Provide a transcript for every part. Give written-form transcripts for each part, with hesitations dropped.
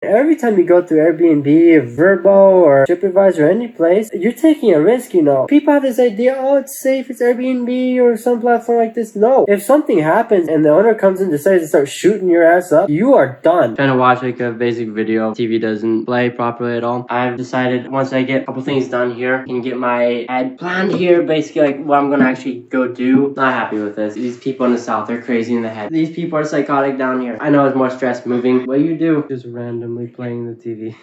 Every time you go through Airbnb, Vrbo, or TripAdvisor, or any place, you're taking a risk, you know. People have this idea, oh, it's safe, it's Airbnb or some platform like this. No. If something happens and the owner comes and decides to start shooting your ass up, you are done. Trying to watch like a basic video, TV doesn't play properly at all. I've decided once I get a couple things done here and get my ad planned here, basically like what I'm gonna actually go do. Not happy with this. These people in the south, they're crazy in the head. These people are psychotic down here. I know it's more stress moving. What do you do? Just randomly playing the TV.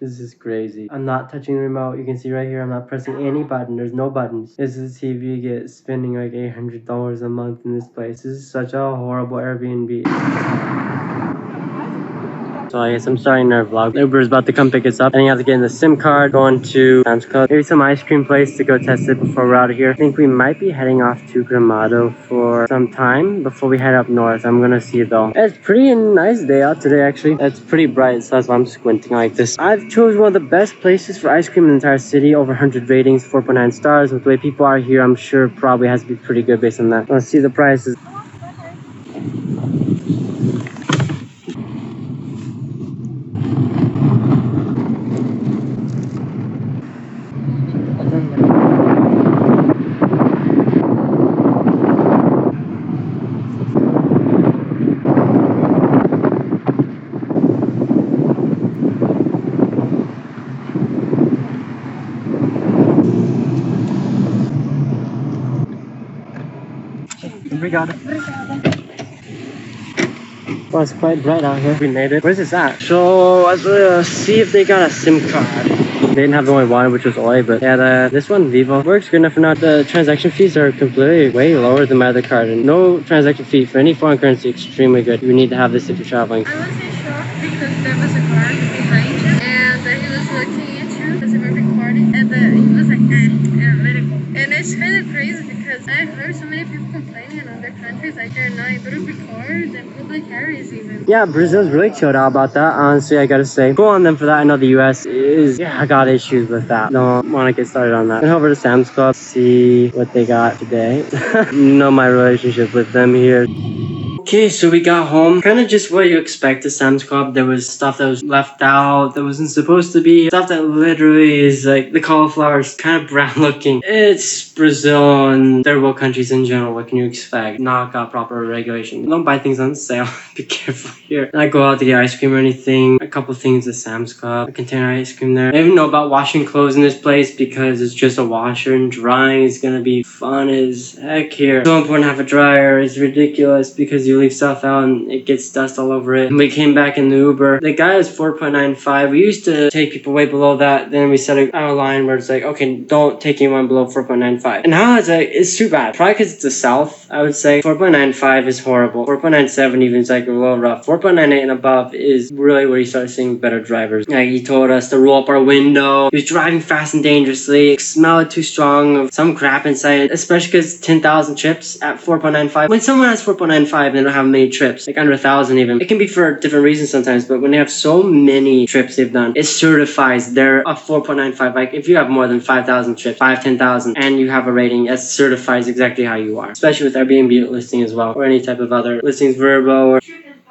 This is crazy. I'm not touching the remote. You can see right here, I'm not pressing any button. There's no buttons. This is TV. You get spending like $800 a month in this place. This is such a horrible Airbnb. So I guess I'm starting our vlog. Uber is about to come pick us up. And you have to get in the SIM card, going to Sam's Club. Maybe some ice cream place to go test it before we're out of here. I think we might be heading off to Gramado for some time before we head up north. I'm gonna see it though. It's pretty nice day out today actually. It's pretty bright, so that's why I'm squinting like this. I've chosen one of the best places for ice cream in the entire city. Over 100 ratings, 4.9 stars. With the way people are here, I'm sure probably has to be pretty good based on that. Let's see the prices. Obrigado. Well, it's quite bright out here. We made it. Where's this at? So let's see if they got a SIM card. They didn't have the only one, which was Oi, but yeah, this one, Vivo, works good enough for now. The transaction fees are completely way lower than my other card, and no transaction fee for any foreign currency. Extremely good. You need to have this if you're traveling. I was in shock because there was a car behind you, and he was looking at you as you were recording, and he was like, let it go. And it's kind of crazy because I've heard so many people complaining in other countries like they're not able to record in public areas even. Yeah, Brazil's really chilled out about that, honestly, I gotta say. Cool on them for that. I know the US is, I got issues with that. Don't want to get started on that. Head over to Sam's Club, see what they got today. Know my relationship with them here. Okay, so we got home. Kind of just what you expect at Sam's Club. There was stuff that was left out that wasn't supposed to be. Stuff that literally is like the cauliflower is kind of brown looking. It's Brazil and third world countries in general. What can you expect? Not got proper regulation. Don't buy things on sale. Be careful here. I go out to get ice cream or anything. A couple things at Sam's Club. A container ice cream there. I didn't even know about washing clothes in this place because it's just a washer and drying is gonna be fun as heck here. So important to have a dryer. It's ridiculous because you leave stuff out and it gets dust all over it. And we came back in the Uber. The guy was 4.95. We used to take people way below that. Then we set a line where it's like, okay, don't take anyone below 4.95. And now it's like, it's too bad. Probably because it's the South, I would say. 4.95 is horrible. 4.97 even is like a little rough. 4.98 and above is really where you start seeing better drivers. Like he told us to roll up our window. He was driving fast and dangerously. Smelled too strong of some crap inside, especially because 10,000 trips at 4.95. When someone has 4.95, they don't have many trips, like under 1,000 even. It can be for different reasons sometimes, but when they have so many trips they've done, it certifies they're a 4.95. Like if you have more than 5,000 trips, 10,000, and you have a rating, that certifies exactly how you are. Especially with Airbnb listing as well, or any type of other listings, Vrbo or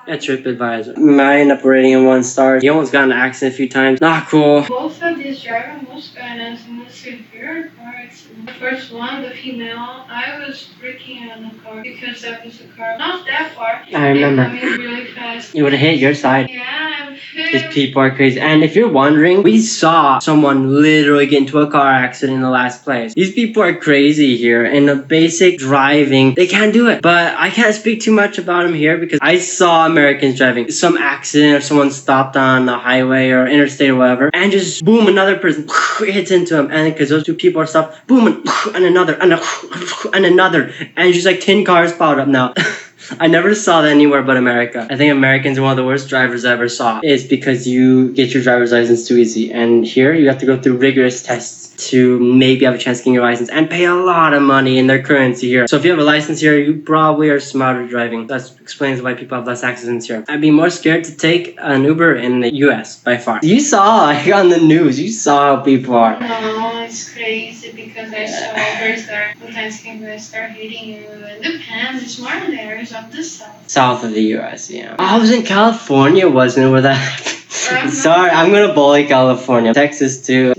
a TripAdvisor. I end up rating him 1 star. He almost got in an accident a few times. Not cool. Both of these drivers almost got in a severe car accident. The first one, the female, I was freaking out in the car because that was a car not that far. I remember. Coming really fast. You would have hit your side. Yeah, These people are crazy. And if you're wondering, we saw someone literally get into a car accident in the last place. These people are crazy here. In the basic driving, they can't do it. But I can't speak too much about them here because I saw Americans driving some accident or someone stopped on the highway or interstate or whatever, and just boom, another person hits into them. And because those two people are stopped, boom, and another, and another. And just like 10 cars piled up now. I never saw that anywhere but America. I think Americans are one of the worst drivers I ever saw. It's because you get your driver's license too easy. And here you have to go through rigorous tests to maybe have a chance of getting your license and pay a lot of money in their currency here. So if you have a license here, you probably are smarter driving. That explains why people have less accidents here. I'd be more scared to take an Uber in the US by far. You saw like on the news, you saw how people are. No, it's crazy because I saw others that sometimes can start hating you. It depends. It's more there. years of the South. South of the U.S., yeah. I was in California, wasn't it, where that happened? Sorry, I'm gonna bully California. Texas, too.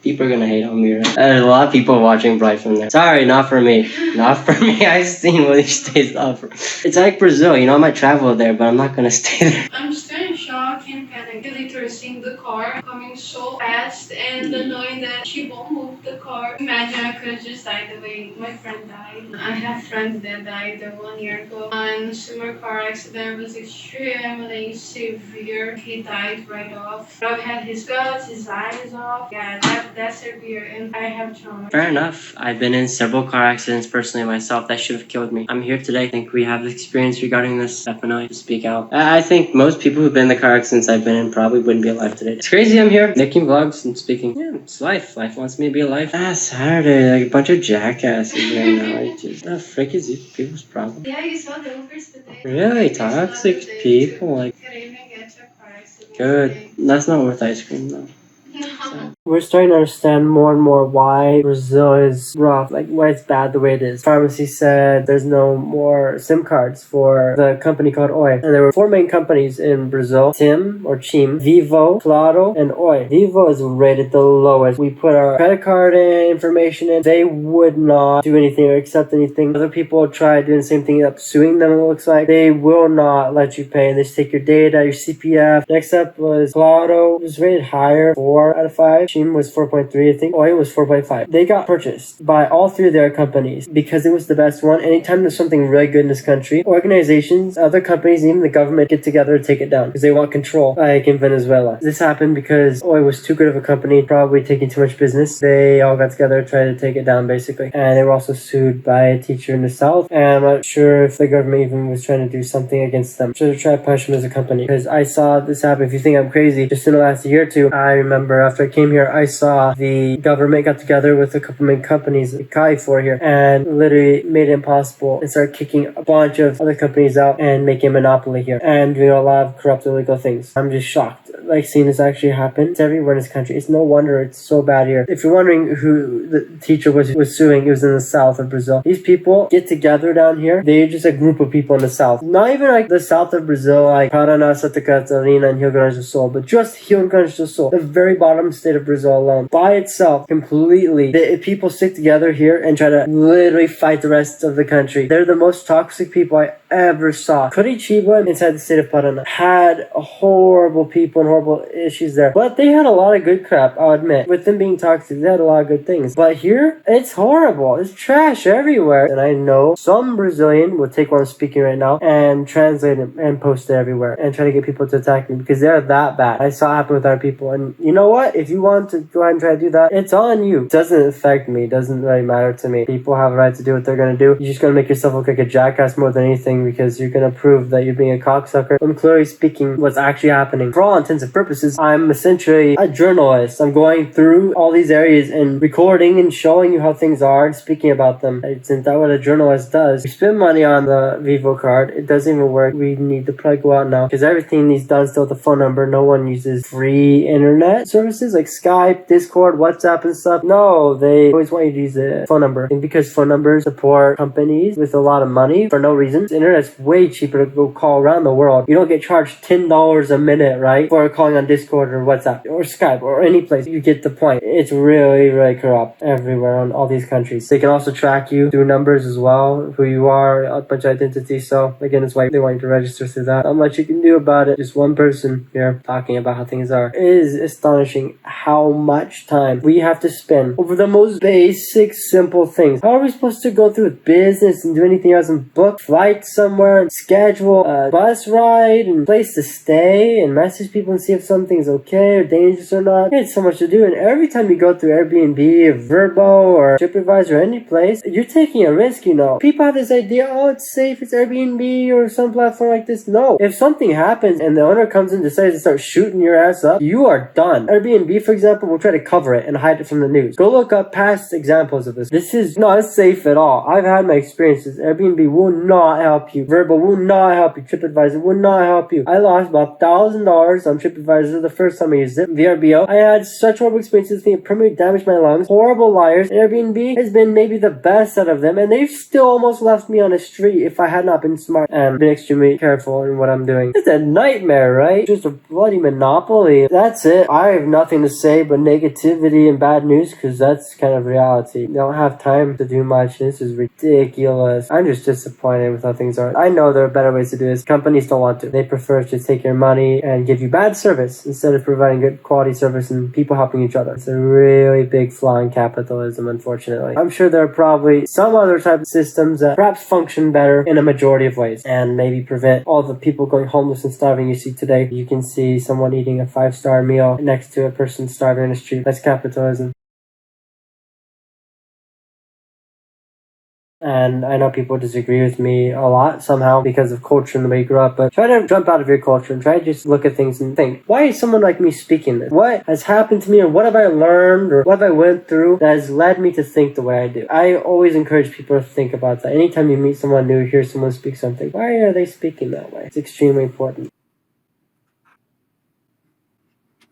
People are gonna hate on me, right? There's a lot of people watching Bright from there. Sorry, not for me. Not for me. I've seen what these states offer. It's like Brazil, I might travel there, but I'm not gonna stay there. I'm still in shock and panic. Literally seeing the car coming so fast and knowing that she won't move the car. Imagine I could have just died the way my friend died. I have friends that died 1 year ago. In a similar car accident, it was extremely severe. He died right off. But I had his guts, his eyes off. Yeah, that's severe and I have trauma. Fair enough. I've been in several car accidents personally myself that should have killed me. I'm here today. I think we have experience regarding this. Definitely to speak out. I think most people who've been in the car accidents I've been in probably wouldn't be alive today. It's crazy I'm here making vlogs and speaking. Yeah, it's life. Life wants me to be alive. Saturday, like a bunch of jackasses right now. Like, just, the frick is these people's problem? Yeah, you saw the Ubers today. Really? Toxic people? Like, Couldn't even get to a car accident. good. That's not worth ice cream though. No. We're starting to understand more and more why Brazil is rough, like why it's bad the way it is. Pharmacy said there's no more SIM cards for the company called Oi. And there were 4 main companies in Brazil: TIM or CHIM, Vivo, Claro, and Oi. Vivo is rated the lowest. We put our credit card information in. They would not do anything or accept anything. Other people try doing the same thing, up suing them, it looks like. They will not let you pay. They just take your data, your CPF. Next up was Claro. It was rated higher, 4 out of 5. CHIM was 4.3, I think. Oi was 4.5. They got purchased by all 3 of their companies because it was the best one. Anytime there's something really good in this country, organizations, other companies, even the government get together to take it down because they want control, like in Venezuela. This happened because Oi was too good of a company, probably taking too much business. They all got together to try to take it down, basically. And they were also sued by a teacher in the South. And I'm not sure if the government even was trying to do something against them. So to try to punish them as a company. Because I saw this happen. If you think I'm crazy, just in the last year or 2, I remember after I came here, I saw the government got together with a couple main companies, Kai for here, and literally made it impossible and started kicking a bunch of other companies out and making a monopoly here and doing a lot of corrupt illegal things. I'm just shocked. Like seeing this actually happen. It's everywhere in this country. It's no wonder it's so bad here. If you're wondering who the teacher was suing, it was in the south of Brazil. These people get together down here. They're just a group of people in the south. Not even like the south of Brazil, like Paraná, Santa Catarina, and Rio Grande do Sul, but just Rio Grande do Sul, the very bottom state of Brazil alone. By itself, completely. People stick together here and try to literally fight the rest of the country. They're the most toxic people I ever saw. Curitiba, inside the state of Paraná, had horrible people and horrible issues there. But they had a lot of good crap, I'll admit. With them being toxic, they had a lot of good things. But here, it's horrible. It's trash everywhere. And I know some Brazilian will take what I'm speaking right now and translate it and post it everywhere and try to get people to attack me because they're that bad. I saw it happen with our people. And you know what? If you want to go ahead and try to do that, it's on you. It doesn't affect me. It doesn't really matter to me. People have a right to do what they're going to do. You're just going to make yourself look like a jackass more than anything because you're going to prove that you're being a cocksucker. I'm clearly speaking what's actually happening. For all intents and purposes, I'm essentially a journalist. I'm going through all these areas and recording and showing you how things are and speaking about them. Isn't that what a journalist does? We spend money on the Vivo card. It doesn't even work. We need to probably go out now because everything needs done still with the phone number. No one uses free internet services like Skype, Discord, WhatsApp, and stuff. No, they always want you to use the phone number. And because phone numbers support companies with a lot of money for no reason, the internet's way cheaper to go call around the world. You don't get charged $10 a minute, right? For calling on Discord or WhatsApp or Skype or any place. You get the point. It's really, really corrupt everywhere on all these countries. They can also track you through numbers as well, who you are, a bunch of identities. So again, it's why they want you to register through that. Not much you can do about it. Just one person here talking about how things are. It is astonishing how much time we have to spend over the most basic, simple things. How are we supposed to go through with business and do anything else and book flights somewhere and schedule a bus ride and place to stay and message people and see if something's okay or dangerous or not? It's so much to do, and every time you go through Airbnb or Verbo or TripAdvisor or any place, you're taking a risk, you know. People have this idea, oh, it's safe, it's Airbnb or some platform like this. No. If something happens and the owner comes and decides to start shooting your ass up, you are done. Airbnb, for example, will try to cover it and hide it from the news. Go look up past examples of this. This is not safe at all. I've had my experiences. Airbnb will not help you. Verbo will not help you. TripAdvisor will not help you. I lost about $1,000 on TripAdvisor TripAdvisor the first time I used it. VRBO, I had such horrible experiences. It permanently damaged my lungs. Horrible liars. And Airbnb has been maybe the best out of them, and they've still almost left me on the street if I had not been smart and been extremely careful in what I'm doing. It's a nightmare, right? Just a bloody monopoly. That's it. I have nothing to say but negativity and bad news, because that's kind of reality. They don't have time to do much. This is ridiculous. I'm just disappointed with how things are. I know there are better ways to do this. Companies don't want to. They prefer to take your money and give you bad service instead of providing good quality service and people helping each other. It's a really big flaw in capitalism, unfortunately. I'm sure there are probably some other type of systems that perhaps function better in a majority of ways and maybe prevent all the people going homeless and starving you see today. You can see someone eating a 5-star meal next to a person starving in the street. That's capitalism. And I know people disagree with me a lot somehow because of culture and the way you grew up, but try to jump out of your culture and try to just look at things and think, why is someone like me speaking this? What has happened to me, or what have I learned, or what have I went through that has led me to think the way I do? I always encourage people to think about that. Anytime you meet someone new, hear someone speak something, why are they speaking that way? It's extremely important.